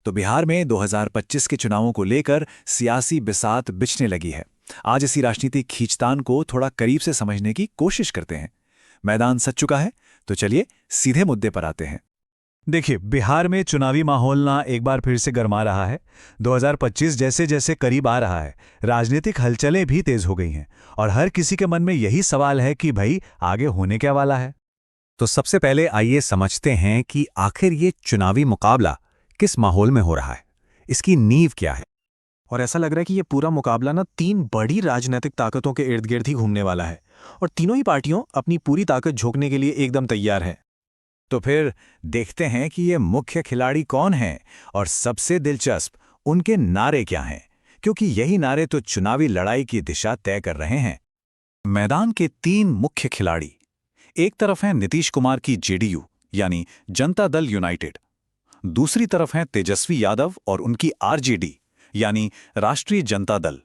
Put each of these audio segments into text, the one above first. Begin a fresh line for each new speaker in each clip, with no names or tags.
तो बिहार में 2025 के चुनावों को लेकर सियासी बिसात बिछने लगी है। आज इसी राजनीतिक खींचतान को थोड़ा करीब से समझने की कोशिश करते हैं। मैदान सज चुका है, तो चलिए सीधे मुद्दे पर आते हैं।
देखिए, बिहार में चुनावी माहौल ना एक बार फिर से गर्मा रहा है। 2025 जैसे जैसे करीब आ रहा है, राजनीतिक हलचलें भी तेज हो गई हैं और हर किसी के मन में यही सवाल है कि भाई आगे होने क्या वाला है।
तो सबसे पहले आइए समझते हैं कि आखिर ये चुनावी मुकाबला किस माहौल में हो रहा है, इसकी नींव क्या है।
और ऐसा लग रहा है कि ये पूरा मुकाबला ना तीन बड़ी राजनीतिक ताकतों के इर्द गिर्द ही घूमने वाला है और तीनों ही पार्टियों अपनी पूरी ताकत झोंकने के लिए एकदम तैयार हैं।
तो फिर देखते हैं कि ये मुख्य खिलाड़ी कौन हैं और सबसे दिलचस्प उनके नारे क्या हैं, क्योंकि यही नारे तो चुनावी लड़ाई की दिशा तय कर रहे हैं। मैदान के तीन मुख्य खिलाड़ी, एक तरफ हैं नीतीश कुमार की जेडीयू यानी जनता दल यूनाइटेड, दूसरी तरफ हैं तेजस्वी यादव और उनकी आरजेडी यानी राष्ट्रीय जनता दल,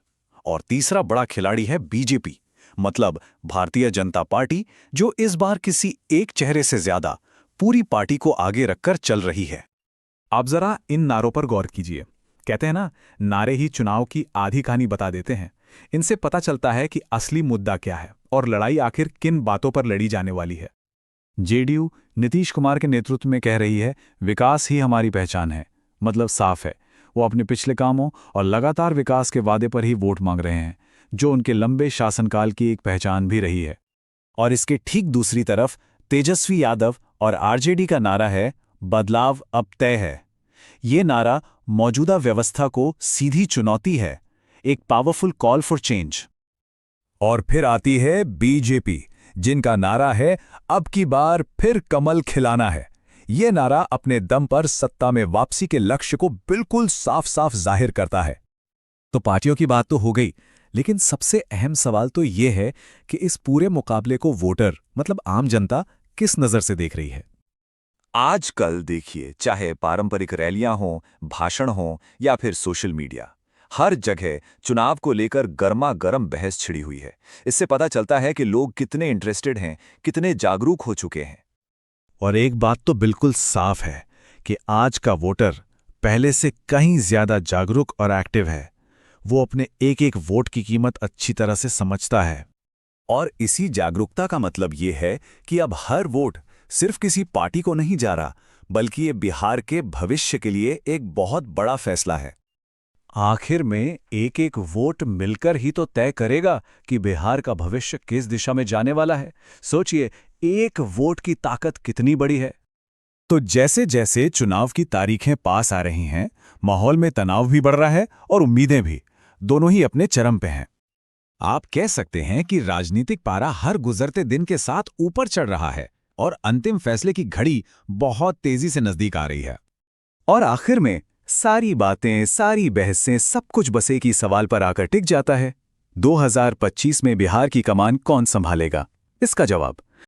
और तीसरा बड़ा खिलाड़ी है बीजेपी मतलब भारतीय जनता पार्टी, जो इस बार किसी एक चेहरे से ज्यादा पूरी पार्टी को आगे रखकर चल रही है।
आप जरा इन नारों पर गौर कीजिए। कहते हैं ना, नारे ही चुनाव की आधी कहानी बता देते हैं। इनसे पता चलता है कि असली मुद्दा क्या है और लड़ाई आखिर किन बातों पर लड़ी जाने वाली है। जेडीयू नीतीश कुमार के नेतृत्व में कह रही है, विकास ही हमारी पहचान है। मतलब साफ है, वो अपने पिछले कामों और लगातार विकास के वादे पर ही वोट मांग रहे हैं, जो उनके लंबे शासनकाल की एक पहचान भी रही है।
और इसके ठीक दूसरी तरफ तेजस्वी यादव और आरजेडी का नारा है, बदलाव अब तय है। ये नारा मौजूदा व्यवस्था को सीधी चुनौती है, एक पावरफुल कॉल फॉर चेंज।
और फिर आती है बीजेपी, जिनका नारा है, अब की बार फिर कमल खिलाना है। ये नारा अपने दम पर सत्ता में वापसी के लक्ष्य को बिल्कुल साफ साफ जाहिर करता है।
तो पार्टियों की बात तो हो गई, लेकिन सबसे अहम सवाल तो ये है कि इस पूरे मुकाबले को वोटर मतलब आम जनता किस नजर से देख रही है।
आजकल देखिए, चाहे पारंपरिक रैलियां हों, भाषण हों या फिर सोशल मीडिया, हर जगह चुनाव को लेकर गर्मा गर्म बहस छिड़ी हुई है। इससे पता चलता है कि लोग कितने इंटरेस्टेड हैं, कितने जागरूक हो चुके हैं।
और एक बात तो बिल्कुल साफ है कि आज का वोटर पहले से कहीं ज्यादा जागरूक और एक्टिव है। वो अपने एक एक वोट की कीमत अच्छी तरह से समझता है।
और इसी जागरूकता का मतलब ये है कि अब हर वोट सिर्फ किसी पार्टी को नहीं जा रहा, बल्कि ये बिहार के भविष्य के लिए एक बहुत बड़ा फैसला है।
आखिर में एक एक वोट मिलकर ही तो तय करेगा कि बिहार का भविष्य किस दिशा में जाने वाला है। सोचिए, एक वोट की ताकत कितनी बड़ी है। तो जैसे जैसे चुनाव की तारीखें पास आ रही हैं, माहौल में तनाव भी बढ़ रहा है और उम्मीदें भी, दोनों ही अपने चरम पे हैं। आप कह सकते हैं कि राजनीतिक पारा हर गुजरते दिन के साथ ऊपर चढ़ रहा है और अंतिम फैसले की घड़ी बहुत तेजी से नजदीक आ रही है। और आखिर में सारी बातें, सारी बहसें, सब कुछ बस एक ही सवाल पर आकर टिक जाता है, 2025 में बिहार की कमान कौन संभालेगा? इसका जवाब